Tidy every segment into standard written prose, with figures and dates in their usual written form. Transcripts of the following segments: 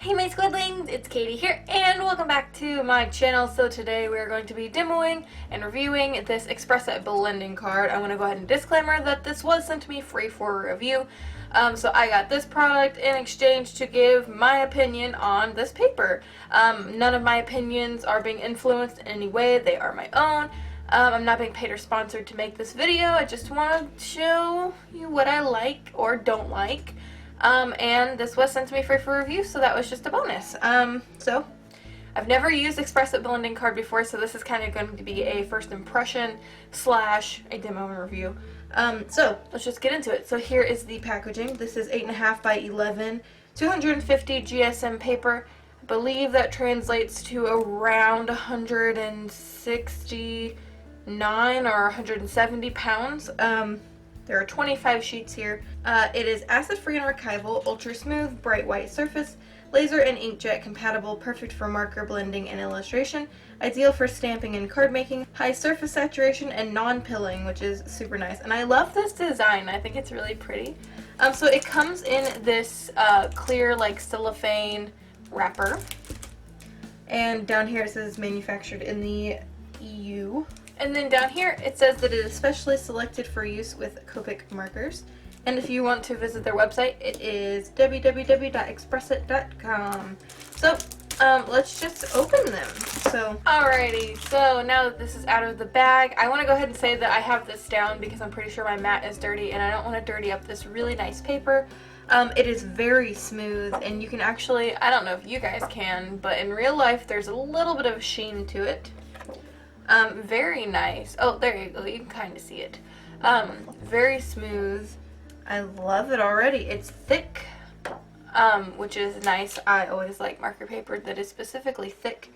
Hey my squidlings, it's Katie here, and welcome back to my channel. So today we are going to be demoing and reviewing this Espresso blending card. I want to go ahead and disclaimer that this was sent to me free for review. So I got this product in exchange to give my opinion on this paper. None of my opinions are being influenced in any way, they are my own. I'm not being paid or sponsored to make this video, I just want to show you what I like or don't like. And this was sent to me free for review, so that was just a bonus. So I've never used Espresso blending card before, so this is kind of going to be a first impression slash a demo and review. So let's just get into it. So here is the packaging. This is 8.5 by 11, 250 GSM paper. I believe that translates to around 169 or 170 pounds. There are 25 sheets here. It is acid-free and archival, ultra-smooth, bright white surface, laser and inkjet compatible, perfect for marker blending and illustration, ideal for stamping and card making, high surface saturation, and non-pilling, which is super nice. And I love this design. I think it's really pretty. So it comes in this clear, like, cellophane wrapper. And down here it says manufactured in the EU. And then down here it says that it is specially selected for use with Copic Markers. And if you want to visit their website, it is www.expressit.com. So let's just open them. So alrighty, so now that this is out of the bag, I want to go ahead and say that I have this down because I'm pretty sure my mat is dirty and I don't want to dirty up this really nice paper. It is very smooth, and you can actually, I don't know if you guys can, but in real life there's a little bit of sheen to it. Very nice. Oh, there you go. You can kind of see it. Very smooth. I love it already. It's thick, which is nice. I always like marker paper that is specifically thick.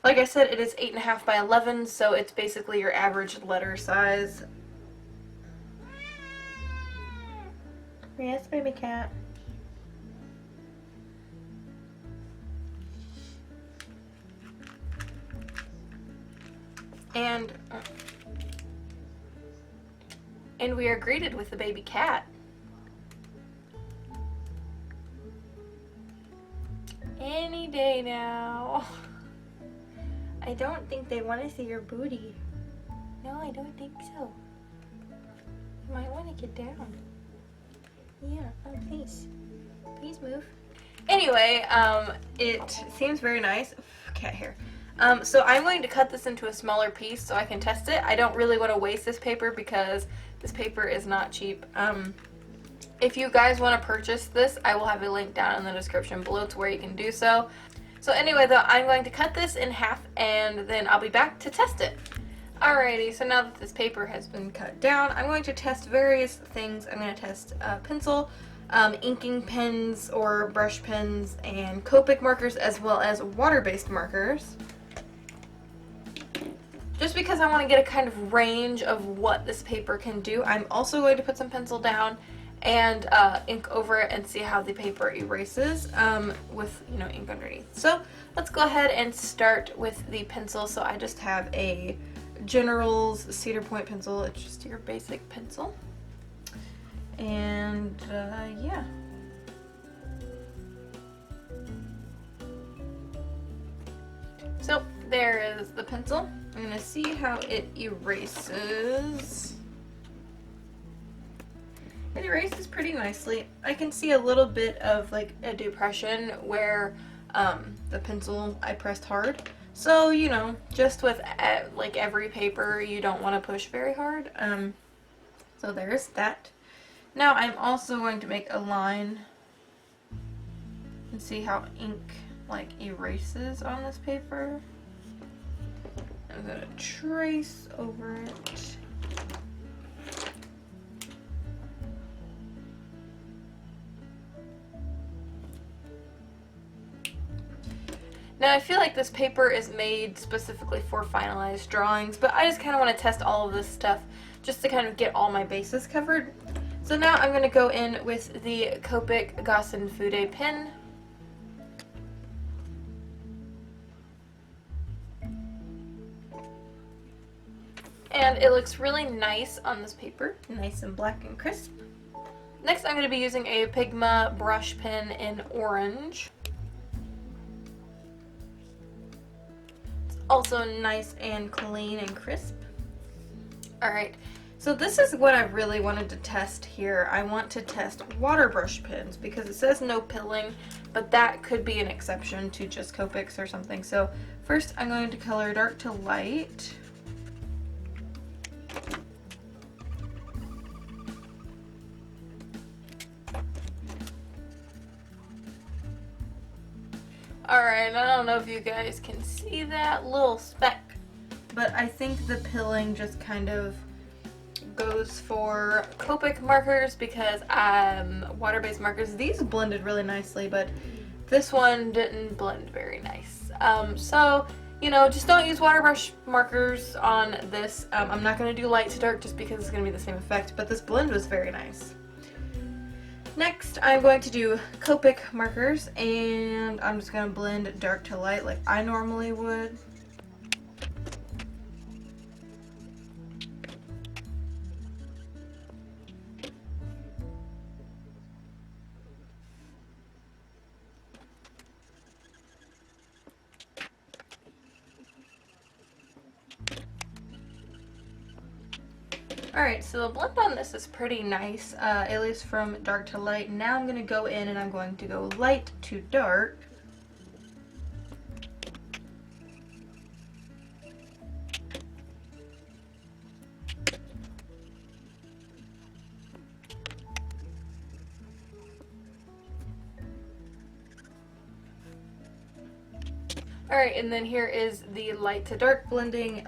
Like I said, it is 8.5 by 11, so it's basically your average letter size. Yes, baby cat. And we are greeted with the baby cat. Any day now. I don't think they want to see your booty. No, I don't think so. You might want to get down. Yeah, oh please. Please move. Anyway, it seems very nice. Cat hair. So I'm going to cut this into a smaller piece so I can test it. I don't really want to waste this paper because this paper is not cheap. If you guys want to purchase this, I will have a link down in the description below to where you can do so. So anyway though, I'm going to cut this in half and then I'll be back to test it. Alrighty, so now that this paper has been cut down, I'm going to test various things. I'm going to test pencil, inking pens or brush pens, and Copic markers, as well as water-based markers. Just because I want to get a kind of range of what this paper can do. I'm also going to put some pencil down and ink over it and see how the paper erases with, you know, ink underneath. So let's go ahead and start with the pencil. So I just have a General's Cedar Point pencil. It's just your basic pencil. And yeah. So there is the pencil. I'm going to see how it erases. It erases pretty nicely. I can see a little bit of like a depression where the pencil I pressed hard. So, you know, just with like every paper, you don't want to push very hard. So there's that. Now I'm also going to make a line and see how ink like erases on this paper. I'm going to trace over it. Now I feel like this paper is made specifically for finalized drawings, but I just kind of want to test all of this stuff just to kind of get all my bases covered. So now I'm going to go in with the Copic Gossin Fude pen. And it looks really nice on this paper, nice and black and crisp. Next I'm going to be using a Pigma brush pen in orange. also nice and clean and crisp. Alright, so this is what I really wanted to test here. I want to test water brush pens because it says no pilling, but that could be an exception to just Copics or something. So first I'm going to color dark to light. Alright, I don't know if you guys can see that little speck, but I think the pilling just kind of goes for Copic markers because water-based markers, these blended really nicely, but this one didn't blend very nice. So, you know, just don't use water brush markers on this. I'm not going to do light to dark just because it's going to be the same effect, but this blend was very nice. Next, I'm going to do Copic markers, and I'm just going to blend dark to light like I normally would. Alright, so the blend on this is pretty nice, at least from dark to light. Now I'm going to go in and I'm going to go light to dark. Alright, and then here is the light to dark blending.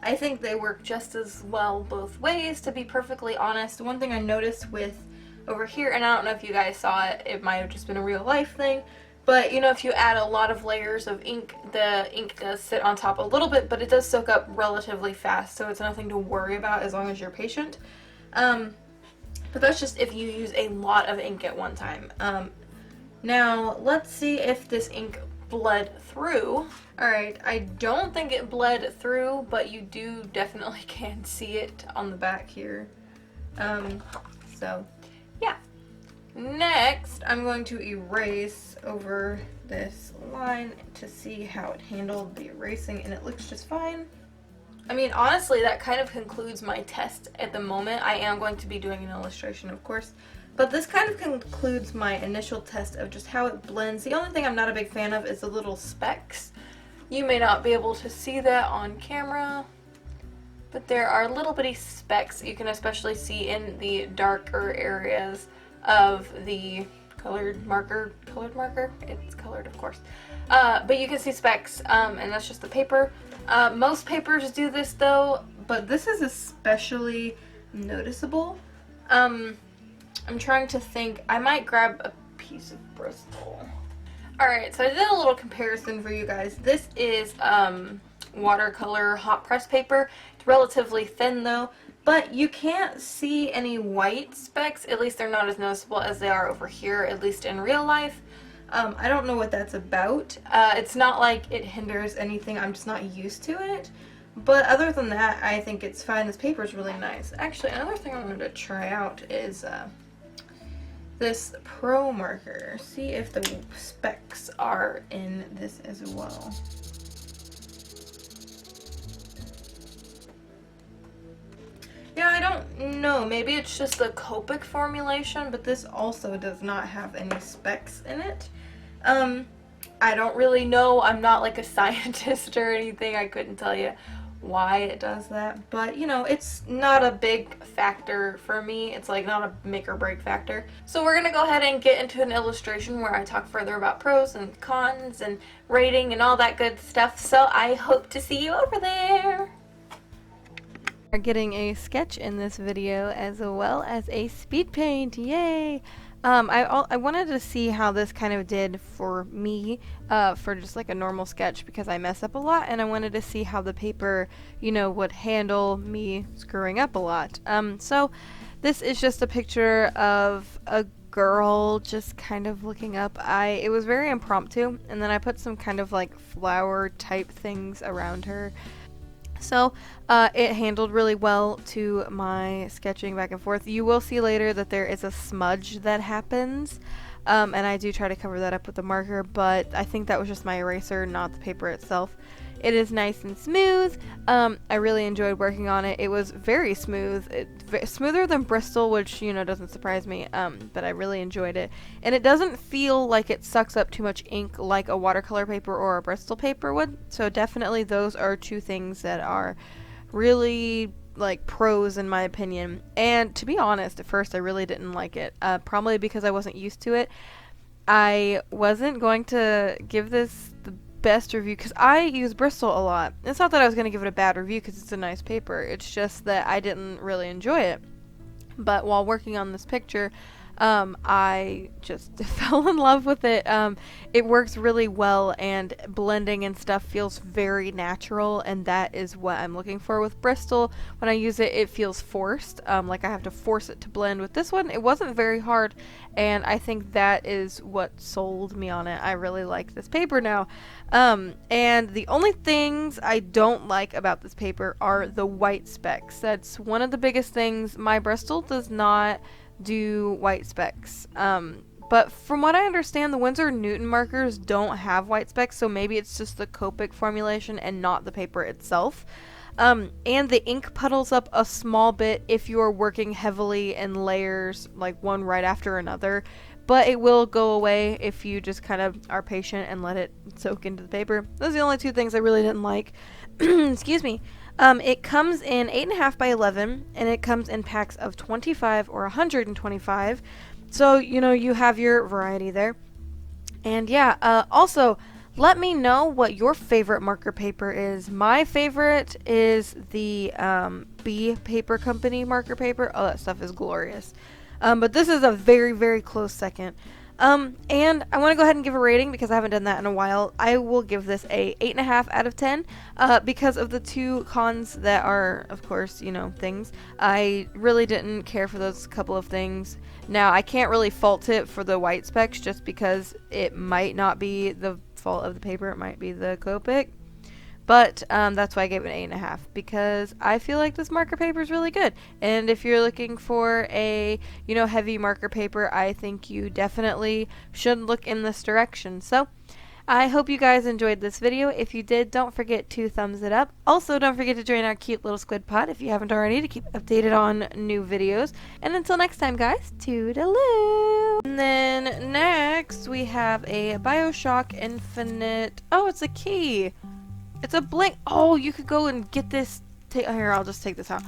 I think they work just as well both ways, to be perfectly honest. One thing I noticed with over here, and I don't know if you guys saw it, it might have just been a real life thing, but you know, if you add a lot of layers of ink, the ink does sit on top a little bit, but it does soak up relatively fast, so it's nothing to worry about as long as you're patient. But that's just if you use a lot of ink at one time. Now, let's see if this ink bled through. Alright, I don't think it bled through, but you do definitely can see it on the back here. So, yeah. Next, I'm going to erase over this line to see how it handled the erasing, and it looks just fine. I mean, honestly, that kind of concludes my test at the moment. I am going to be doing an illustration, of course. But this kind of concludes my initial test of just how it blends. The only thing I'm not a big fan of is the little specks. You may not be able to see that on camera, but there are little bitty specks you can especially see in the darker areas of the colored marker. It's colored, of course. But you can see specks, and that's just the paper. Most papers do this though, but this is especially noticeable. I'm trying to think. I might grab a piece of Bristol. Alright, so I did a little comparison for you guys. This is watercolor hot press paper. It's relatively thin though, but you can't see any white specks. At least they're not as noticeable as they are over here, at least in real life. I don't know what that's about. It's not like it hinders anything. I'm just not used to it. But other than that, I think it's fine. This paper is really nice. Actually, another thing I wanted to try out is this Pro marker. See if the specks are in this as well. Yeah, I don't know. Maybe it's just the Copic formulation, but this also does not have any specks in it. I don't really know. I'm not like a scientist or anything. I couldn't tell you why it does that, but you know, it's not a big factor for me. It's like not a make or break factor. So we're gonna go ahead and get into an illustration where I talk further about pros and cons and rating and all that good stuff. So I hope to see you over there. We're getting a sketch in this video as well as a speed paint. Yay! I wanted to see how this kind of did for me, for just like a normal sketch, because I mess up a lot, and I wanted to see how the paper, you know, would handle me screwing up a lot. So this is just a picture of a girl just kind of looking up. It was very impromptu, and then I put some kind of like flower type things around her. So it handled really well to my sketching back and forth. You will see later that there is a smudge that happens, and I do try to cover that up with the marker, but I think that was just my eraser, not the paper itself. It is nice and smooth. I really enjoyed working on it. It was very smooth. Smoother than Bristol, which, you know, doesn't surprise me, but I really enjoyed it. And it doesn't feel like it sucks up too much ink like a watercolor paper or a Bristol paper would. So definitely those are two things that are really like pros in my opinion. And to be honest, at first I really didn't like it, probably because I wasn't used to it. I wasn't going to give this the best review because I use Bristol a lot. It's not that I was going to give it a bad review because it's a nice paper. It's just that I didn't really enjoy it. But while working on this picture, I just fell in love with it. It works really well, and blending and stuff feels very natural, and that is what I'm looking for with Bristol. When I use it, it feels forced, like I have to force it to blend. With this one, it wasn't very hard, and I think that is what sold me on it. I really like this paper now. And the only things I don't like about this paper are the white specks. That's one of the biggest things. My Bristol does not do white specks. But from what I understand, the Winsor & Newton markers don't have white specks, so maybe it's just the Copic formulation and not the paper itself. And the ink puddles up a small bit if you are working heavily in layers, like one right after another. But it will go away if you just kind of are patient and let it soak into the paper. Those are the only two things I really didn't like. Excuse me. It comes in 8.5 by 11, and it comes in packs of 25 or 125. So, you know, you have your variety there. And yeah, also, let me know what your favorite marker paper is. My favorite is the B Paper Company marker paper. Oh, that stuff is glorious. But this is a very, very close second. And I want to go ahead and give a rating because I haven't done that in a while. I will give this a 8.5 out of 10 because of the two cons that are, of course, you know, things. I really didn't care for those couple of things. Now, I can't really fault it for the white specks just because it might not be the fault of the paper. It might be the Copic. But that's why I gave it an 8.5, because I feel like this marker paper is really good. And if you're looking for a, you know, heavy marker paper, I think you definitely should look in this direction. So I hope you guys enjoyed this video. If you did, don't forget to thumbs it up. Also, don't forget to join our cute little squid pod if you haven't already to keep updated on new videos. And until next time, guys, toodaloo! And then next, we have a BioShock Infinite. Oh, it's a key! It's a blank. Oh, you could go and get this. Here, I'll just take this out.